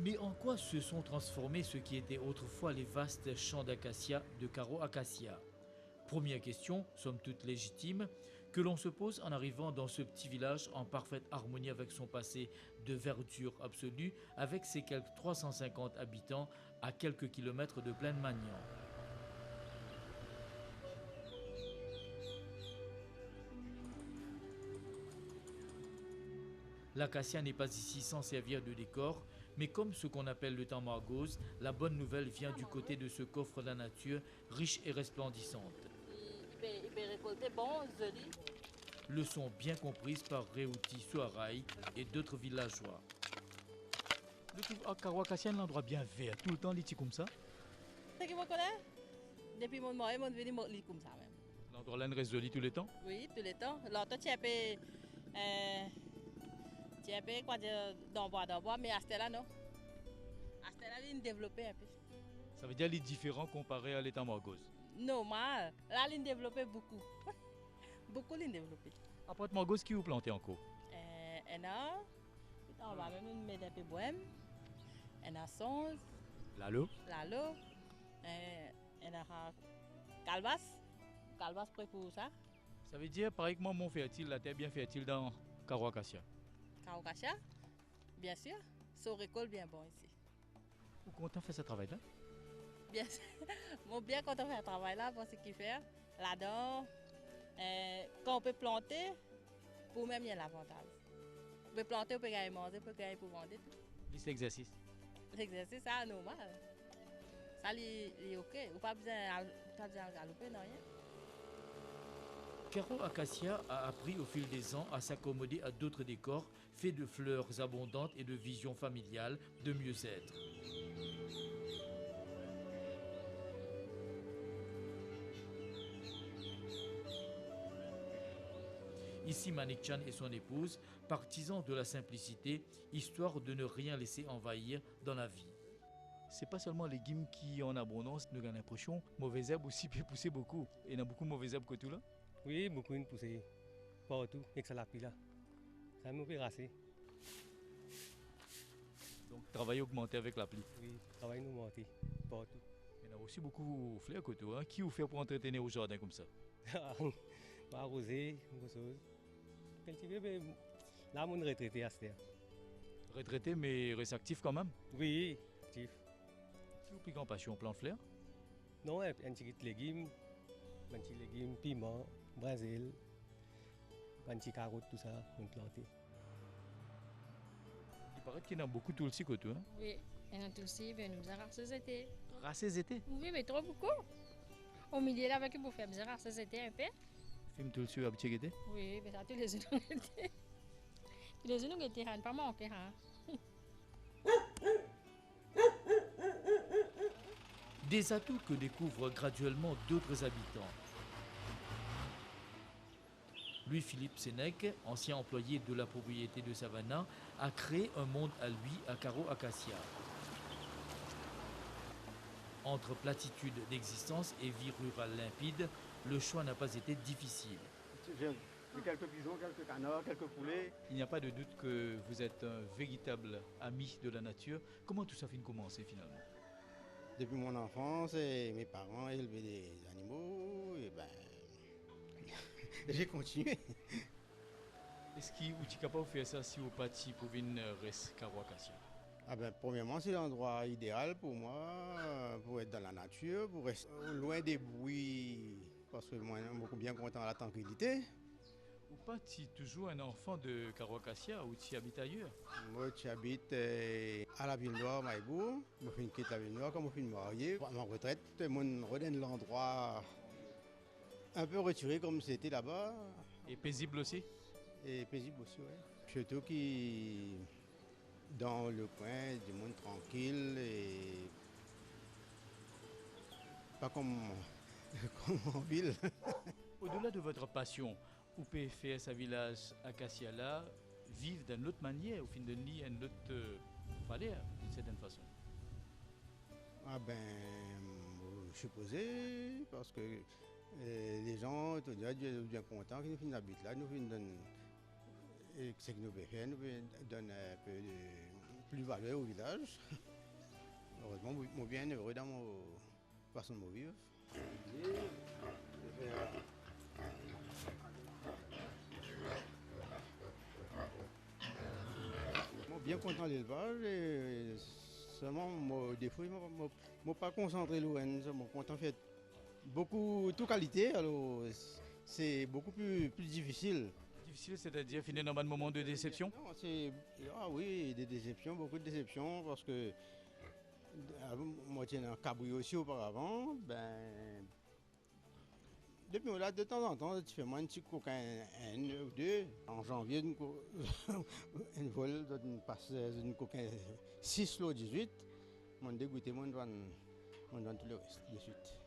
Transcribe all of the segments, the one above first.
Mais en quoi se sont transformés ce qui étaient autrefois les vastes champs d'acacia de Karo Acacia? Première question, somme toute légitime, que l'on se pose en arrivant dans ce petit village en parfaite harmonie avec son passé de verdure absolue, avec ses quelques 350 habitants à quelques kilomètres de Plaine Magnan. L'acacia n'est pas ici sans servir de décor, mais comme ce qu'on appelle le temps margose, la bonne nouvelle vient du côté de ce coffre de la nature, riche et resplendissante. Il peut récolter bon, joli. Leçon bien comprise par Reuti Souaraï et d'autres villageois. Je trouve à Karouacacia un endroit bien vert, tout le temps, il comme ça. C'est qui me connaît? Depuis mon mari, mon venu comme ça même. L'endroit là reste joli tout le temps. Oui, tout le temps. L'autre, tu as quoi dire, d'en bois, mais à ce là non. À ce là, il développé un peu. Ça veut dire qu'il est différent comparé à l'état margose. Non, là, il développé beaucoup. Beaucoup, il développé. Après margose, qui vous plantez encore? On a, on va même mettre un peu bohème. On a songe. Lalo. Lalo. On a calebasse prêt pour ça. Ça veut dire, pareil que moi, mon fertile, la terre bien fertile dans Karouacacia. Karouacacia, bien sûr. Son récolte bien bon ici. Vous content de faire ce travail-là? Bien sûr. Moi, bien content de faire ce travail-là pour ce qu'il fait. Là-dedans, quand on peut planter, pour même, il y a l'avantage. On peut planter, on peut gagner manger, on peut gagner pour vendre. C'est l'exercice. L'exercice, c'est normal. Ça, c'est OK. On n'a pas besoin de galoper, non, rien. Karo Acacia a appris au fil des ans à s'accommoder à d'autres décors faits de fleurs abondantes et de visions familiales de mieux-être. Ici, Manik Chan et son épouse, partisans de la simplicité, histoire de ne rien laisser envahir dans la vie. C'est pas seulement les légumes qui en abondance, nous avons l'impression, mauvaises herbes aussi peuvent pousser beaucoup. Et il y a beaucoup de mauvaises herbes que tout là. Oui, beaucoup de poussées partout, avec ça la pile là. Ça m'a fait rasser. Donc, travail augmenté avec la pluie. Oui, travail nous monter partout. Il y en a aussi beaucoup de fleurs que tout. Qui vous fait pour entretenir au jardin comme ça? Arroser, quelque chose. Cultiver, mais là, mon retraité à cette terre. Retraité, mais reste actif quand même. Oui, actif. Qui vous plus grand passion, plan de fleurs? Non, un petit légumes, piment, brésil, un petit carotte, tout ça, on planté. Il paraît qu'il y en a beaucoup tout le cycle, tout. Oui, et nous aussi, ben, nous avons races été. Races été? Oui, mais trop beaucoup. Au milieu là, avec vous faire des races été un peu. Film tout le cycle habitué était? Oui, mais ça, tous les jours été. Tous les jours été, pas manqué, hein. Des atouts que découvrent graduellement d'autres habitants. Louis-Philippe Sénèque, ancien employé de la propriété de Savannah, a créé un monde à lui à Karo Acacia. Entre platitude d'existence et vie rurale limpide, le choix n'a pas été difficile. Quelques pigeons, quelques canards, quelques poulets. Il n'y a pas de doute que vous êtes un véritable ami de la nature. Comment tout ça finit de commencer finalement? Depuis mon enfance, mes parents élevaient des animaux, et j'ai continué. Est-ce que vous êtes capable de faire ça si vous partez pour venir rester Karo Acacia? Premièrement, c'est l'endroit idéal pour moi, pour être dans la nature, pour rester loin des bruits, parce que moi, je suis beaucoup bien content de la tranquillité. Ou pas, tu es toujours un enfant de Karo Acacia ou tu habites ailleurs? Moi, j'habite à la Ville-Noire, Maïbourg. Je suis quitte la Ville-Noire, comme je suis marié. À ma retraite, je redonne l'endroit un peu retiré comme c'était là-bas. Et paisible aussi? Et paisible aussi, oui. Surtout qui dans le coin, du monde tranquille et pas comme, comme en ville. Au-delà de votre passion, vous pouvez faire ce village Acacia là, vivre d'une autre manière, au fin de nuit, une autre valeur, d'une certaine façon. Je suis posé parce que les gens sont bien contents qu'ils nous habitent là, nous donnent ce que nous pouvons faire, nous donnent un peu plus-value au village. Heureusement, je suis bien heureux dans mon façon de vivre. Je suis bien content de l'élevage et seulement, des fois, je ne suis pas concentré loin. Je suis content de faire beaucoup, toute qualité, alors c'est beaucoup plus difficile. Difficile, c'est-à-dire finir dans un moment de déception? Non, ah oui, des déceptions, beaucoup de déceptions, parce que moi j'étais un cabri aussi auparavant, depuis là, de temps en temps, tu fais moins un petit coquin, un ou deux. En janvier, une vol, une passe, une coquin 6 lots 18, mon dégoûté, mon doigt tout le reste de suite.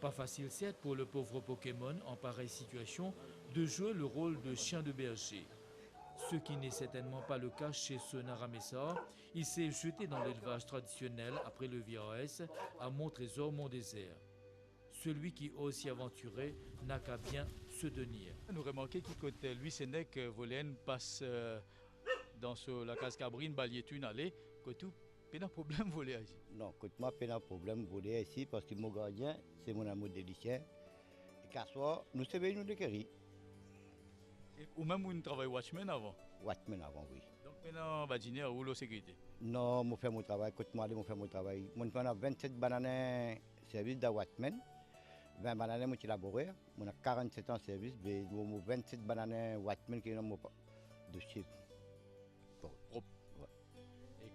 Pas facile, certes, pour le pauvre Pokémon en pareille situation de jouer le rôle de chien de berger. Ce qui n'est certainement pas le cas chez ce Naramessor. Il s'est jeté dans l'élevage traditionnel après le VRS à Montrésor, Mont-Désert. Celui qui ose s'y aventurer n'a qu'à bien se tenir. Nous remarquons que Louis Sénèque Volène passe dans la case cabrine, Balietune, allez, que tout. Pas de problème voler ici. Non, écoute, moi, pas de problème voler ici parce que mon gardien, c'est mon amour délicien. Et qu'à soi, nous savons nous déquérir. Ou même vous travaillez watchman avant? Watchman avant, oui. Donc maintenant, vous dîner ou la sécurité? Non, je fais mon travail. Écoute-moi, je fais mon travail. Je fais 27 bananes service de watchman. 20 bananes, je suis laboureur. Je suis 47 ans de service. Mais je 27 bananes watchman qui sont de chef.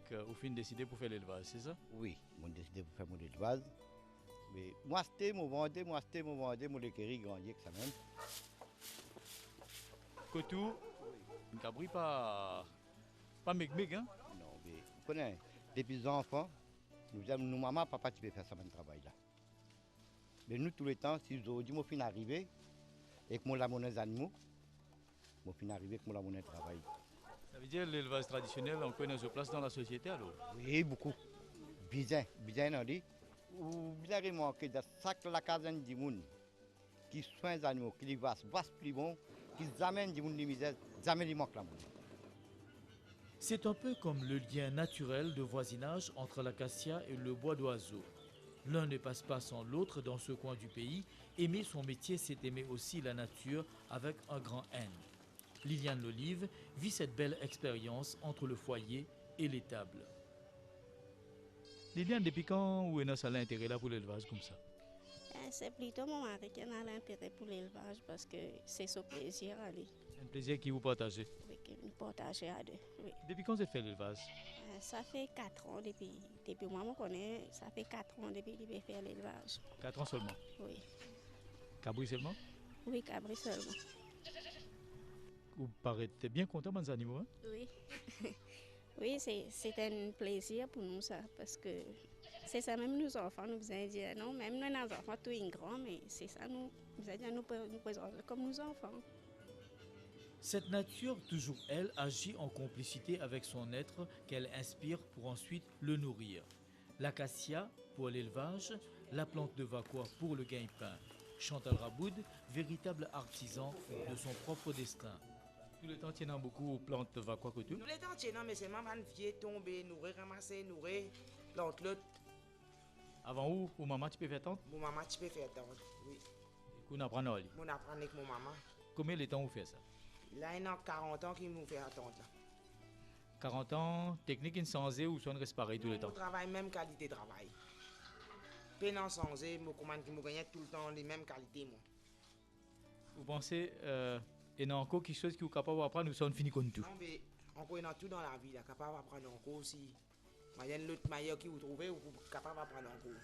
Au fin décidé pour faire l'élevage, c'est ça? Oui, j'ai décidé pour faire mon élevage. Mais moi, c'était mon vendé, mon déquérir, grandir que ça même. Cotou, une cabri pas mec, hein? Non, mais vous connaissez, depuis les enfants, nous, maman, papa, tu peux faire ça même travail là. Mais nous, tous les temps, si je dis, moi, fin arrivé, et que moi, la monnaie animaux, moi, fin arrivé, que moi, la monnaie travail. Ça veut dire l'élevage traditionnel, on connaît sa place dans la société alors? Oui, beaucoup. Bien, on dit. Ou bien remarqué, dans chaque la caserne du monde, qui soigne les animaux, qui les vasse plus bon, qui amènent du monde de misère, jamais ils manquent la monnaie. C'est un peu comme le lien naturel de voisinage entre l'acacia et le bois d'oiseau. L'un ne passe pas sans l'autre dans ce coin du pays. Aimer son métier, c'est aimer aussi la nature avec un grand N. Liliane Lolive vit cette belle expérience entre le foyer et l'étable. Liliane, depuis quand vous avez l'intérêt là pour l'élevage comme ça? C'est plutôt mon mari qui a l'intérêt pour l'élevage parce que c'est son plaisir à lui. C'est un plaisir qui vous partagez? Oui, qui nous partage à deux. Oui. Depuis quand vous avez fait l'élevage? Ça fait 4 ans depuis moi, je connais, ça fait 4 ans depuis qu'il fait l'élevage. 4 ans seulement? Oui. Cabri seulement? Oui, cabri seulement. Vous paraissez bien content de ces animaux, hein? Oui. Oui, c'est un plaisir pour nous ça, parce que c'est ça, même nos enfants nous faisaient dire, non, même nos enfants, tout est grand, mais c'est ça, nous présenter comme nos enfants. Cette nature, toujours elle, agit en complicité avec son être qu'elle inspire pour ensuite le nourrir. L'acacia pour l'élevage, la plante de Vacois pour le gagne-pain. Chantal Raboud, véritable artisan de son propre destin. Tout le temps, il y a beaucoup de plantes de Vacois que tout. Tout le temps, il y a mais c'est maman vieille tomber, nourrir, ramasser, nourrir, plante l'autre. Avant où, ou maman, tu peux faire tante? Mon maman, tu peux faire tante, oui. Et qu'on apprend à aller. Mon apprend avec mon maman. Combien de temps vous faites ça? Là, il y a 40 ans qu'il nous fait attendre. 40 ans, technique sans ou son reste pareil tout le temps? On travaille même qualité de travail. Pénant sans je commande qui me gagne tout le temps les mêmes qualités, moi. Vous pensez, il y a encore quelque chose qui est capable d'apprendre, nous sommes finis comme tout? Non, mais encore il y a tout dans la vie, là, capable d'apprendre encore aussi. Il y a l'autre manière qui vous trouvez, vous êtes capable d'apprendre encore.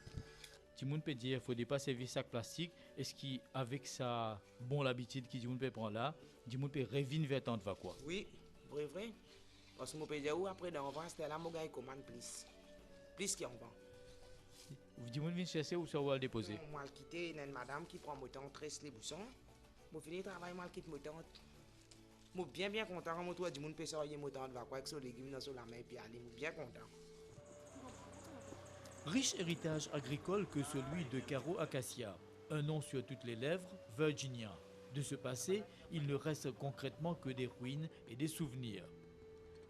Tout le monde peut dire qu'il faut dépasser le sac plastique. Est-ce qu'avec sa bonne habitude que tout le monde peut prendre là, tout le monde peut revenir vers tant de quoi? Oui, vrai. Parce que je peux dire, après, dans le c'était là, je commande plus. Plus qu'il y en vend. Vous dites, vous venez chercher ou ça va le déposer? Moi, je quitte, il y a une madame qui prend mon temps, tresse les boussons. Je finis le travail, je quitte mon temps. Je suis bien content quand je dis, je peux sortir mon temps de vacances avec les légumes dans la main et aller. Je suis bien content. Riche héritage agricole que celui de Caro Acacia, un nom sur toutes les lèvres, Virginia. De ce passé, il ne reste concrètement que des ruines et des souvenirs.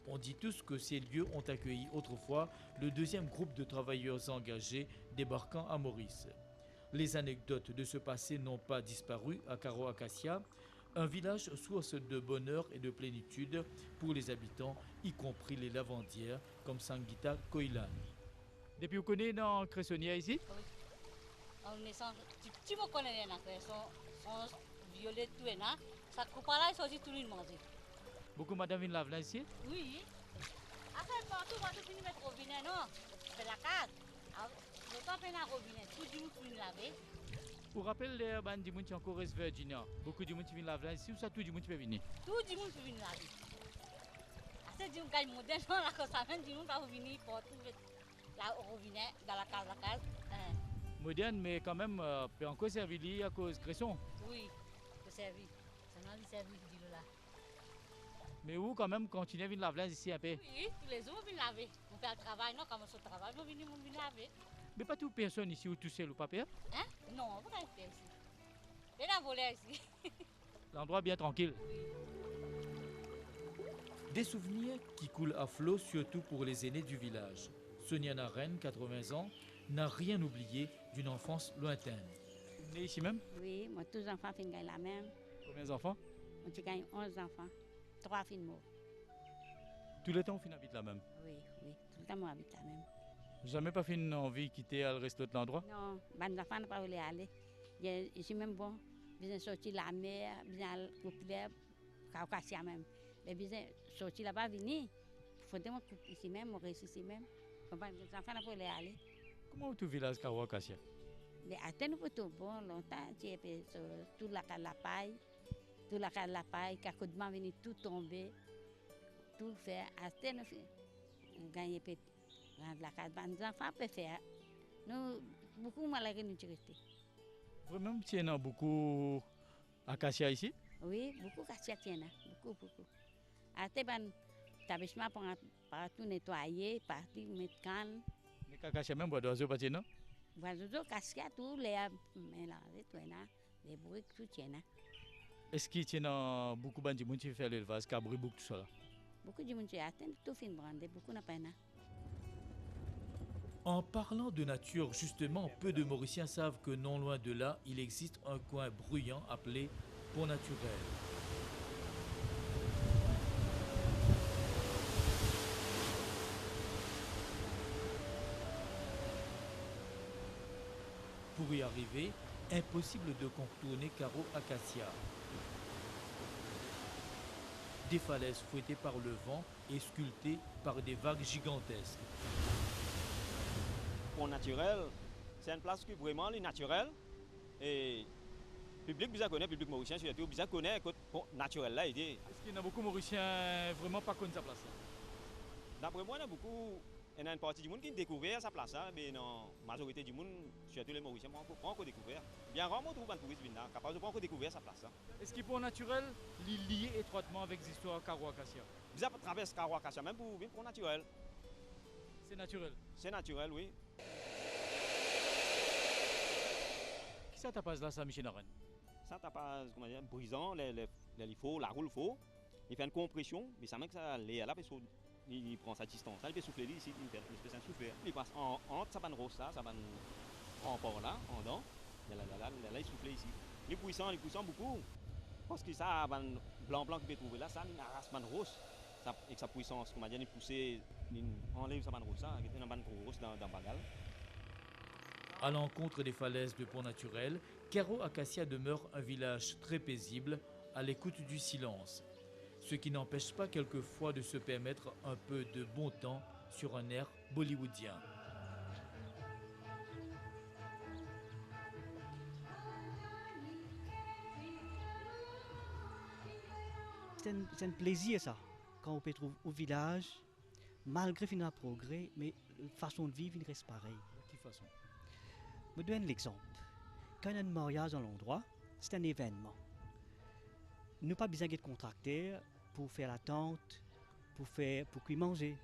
On dit tous que ces lieux ont accueilli autrefois le deuxième groupe de travailleurs engagés débarquant à Maurice. Les anecdotes de ce passé n'ont pas disparu à Karo Acacia, un village source de bonheur et de plénitude pour les habitants, y compris les lavandières comme Sangita Koilan. Depuis vous connaissez dans Cressonnière ici? En naissance, tu me connais là, sont violets tout et là, ça coupe là, ils sont aussi tout le monde manger. Beaucoup madame vient laver ici? Oui. Après, partout, fini mettre robinet, non? C'est la case. Le temps peine à robinet, tout le monde finit laver. Pour rappel, les gens qui sont encore Virginia, beaucoup de gens qui viennent laver ici ou ça tout le monde peut venir? Tout le monde peut venir laver. Assez de gens qui sont modernes, là, comme ça, même du monde va venir partout, la robinet, dans la case. Moderne, mais quand même, peut encore servir à cause de Cresson. Oui, peut servir. Ça n'a pas servi du là. Mais où quand même continuer à venir laver ici un peu? Oui, tous les jours, on vient laver. On fait le travail, non, comme on se travaille, on vient laver. Mais pas toute personne ici ou tout seul ou pas père? Hein? Non, on va rester ici. Et là, voler ici. L'endroit bien tranquille. Des souvenirs qui coulent à flot, surtout pour les aînés du village. Sonia Naren, 80 ans, n'a rien oublié d'une enfance lointaine. Vous venez ici même? Oui, moi, tous les enfants gagnent la même. Combien d'enfants? On gagne 11 enfants. 3 filles morts. Tout le temps, on habite la même? Oui, oui, tout le temps, on habite la même. Jamais pas fait une envie de quitter le reste de l'endroit? Non, les enfants n'ont pas voulu aller. Ici même, bon, ils ont sorti la mer, ils ont le poulet, Caucasia même. Mais ils ont sorti là-bas, venir. Il faut que ici même, Maurice ici même. Les enfants n'ont pas voulu aller. Comment tout village Karo Acacia? Mais attends, nous tout bon, longtemps, tout la paille, quand venu tout tomber, tout faire, attends, nous gagner la case, les enfants peuvent faire. Nous, beaucoup malgré nous rester. Vraiment, il y a beaucoup acacia ici? Oui, beaucoup acacia tiennent, beaucoup. Attends, l'établissement pour tout nettoyer, partir mettre canne. Mais acacia même, bois d'oiseaux, pas non? Bois d'oiseaux, acacia, tout les mélangés, tout les bruits, tout tiennent. Est-ce qu'il y a beaucoup de gens qui font l'élevage, qui abritent beaucoup tout ça? Beaucoup de gens qui attendent, tout fin brandé, beaucoup n'a pas. En parlant de nature, justement, peu de Mauriciens savent que non loin de là, il existe un coin bruyant appelé Pont Naturel. Pour y arriver, impossible de contourner Karo Acacia. Des falaises fouettées par le vent et sculptées par des vagues gigantesques. Pont Naturel, c'est une place qui est vraiment naturelle. Et le public bien connaît, le public mauricien surtout bien connaît que Pont Naturel là. Est-ce qu'il y a beaucoup de Mauriciens vraiment pas connus sa place là? D'après moi, il y a une partie du monde qui a découvert sa place là, mais la majorité du monde, surtout les Mauriciens, n'ont pas encore découvert. Bien rarement on trouve un touriste capable de pas encore découvrir sa place là. Est-ce qu'il Pont Naturel est lié étroitement avec l'histoire Karo Acacia? Vous avez traversé Karo Acacia même pour Pont Naturel. C'est naturel? C'est naturel, oui. Qui ça tapasse là, ça, Michel Naren? Ça tapasse, comment dire, brisant, les faux, la roule faux. Il fait une compression, mais ça met que ça l'est là, parce qu'il prend sa distance. Ça, il peut souffler ici, il fait une espèce de souffler. Il passe entre sa banne rose là, sa banne en port là, en dents. Là, il souffle ici. Il est puissant beaucoup. Parce que ça, banne blanc qui peut trouver là, ça, il arrache banne rose. Avec sa puissance, comment dire, il pousse, il enlève sa banne rose, ça, il y a une banne rose dans le bagage. À l'encontre des falaises de Pont Naturel, Karo Acacia demeure un village très paisible, à l'écoute du silence. Ce qui n'empêche pas quelquefois de se permettre un peu de bon temps sur un air bollywoodien. C'est un plaisir ça, quand on peut trouver au village, malgré un progrès, mais la façon de vivre reste pareille. De quelle façon? Je donne l'exemple. Quand il y a un mariage dans l'endroit, c'est un événement. Nous n'avons pas besoin d'être contracteurs pour faire la tente, pour cuire manger.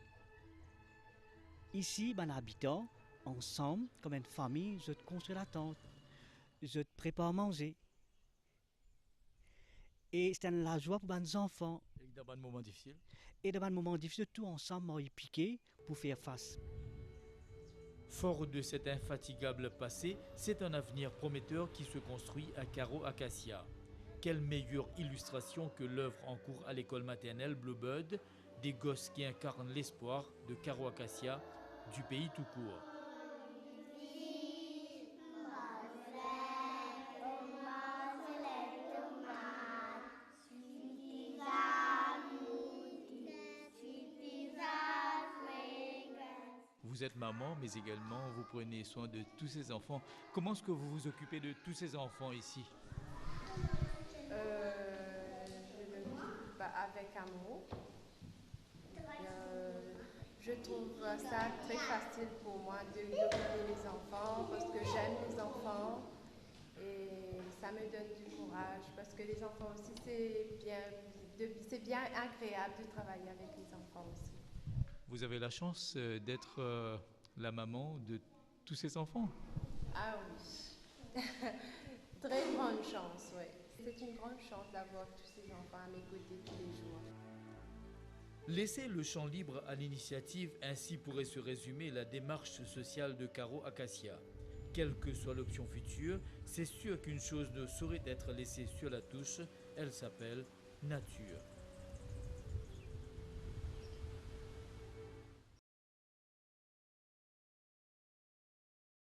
Ici, les habitants, ensemble, comme une famille, je construis la tente, je prépare à manger. Et c'est la joie pour les enfants. Oui, dans un moment difficile. Et dans un moment difficile, tout ensemble, m'ont piqué pour faire face. Fort de cet infatigable passé, c'est un avenir prometteur qui se construit à Caro Acacia. Quelle meilleure illustration que l'œuvre en cours à l'école maternelle Bluebird, des gosses qui incarnent l'espoir de Caro Acacia, du pays tout court. Vous êtes maman, mais également vous prenez soin de tous ces enfants. Comment est-ce que vous vous occupez de tous ces enfants ici? Je m'occupe avec amour. Je trouve ça très facile pour moi de m'occuper des enfants parce que j'aime les enfants et ça me donne du courage parce que les enfants aussi c'est bien agréable de travailler avec les enfants aussi. Vous avez la chance d'être la maman de tous ces enfants. Ah oui, très grande chance, oui. C'est une grande chance d'avoir tous ces enfants à mes côtés tous les jours. Laisser le champ libre à l'initiative, ainsi pourrait se résumer la démarche sociale de Caro Acacia. Quelle que soit l'option future, c'est sûr qu'une chose ne saurait être laissée sur la touche, elle s'appelle nature.